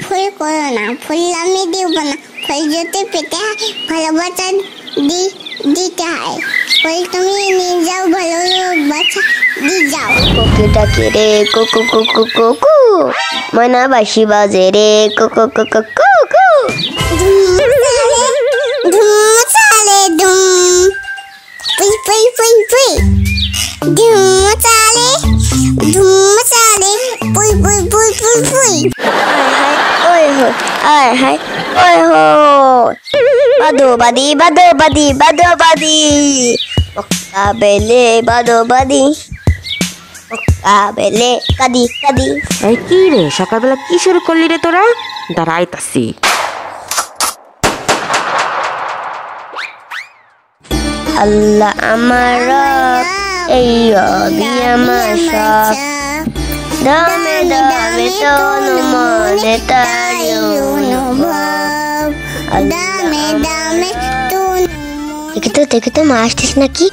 ফুল করো না, ফুল আমি দিব না। ফুল যদি পেতে ভালোবাসা দিতে হয়। ফুল তুমি নিয়ে যাও, ভালোবাসা দিয়ে যাও। কোকিটাকে রে কোকো কোকো কোকো, মনা বাসি বাজে রে কোকো কোকো কোকো। ধুম চালে ধুম, পুই পুই পুই পুই। ধুম চালে পুই পুই পুই পুই পুই। ওই হো আয় হায় ওই হো, বাদোবাদি বাদোবাদি বাদোবাদি, মক্কা বেলে বাদোবাদি, মক্কা বেলে কাদি কাদি। এই কি রে, সকালবেলা কি শুরু করলি রে তোরা? দাঁড়াইতাছি। আল্লাহ আমার রব, এই রবি আমার সব, দামে দামে তনু মনে তারি অনুভব। দামে দামে দেখে তো মা আসছিস নাকি?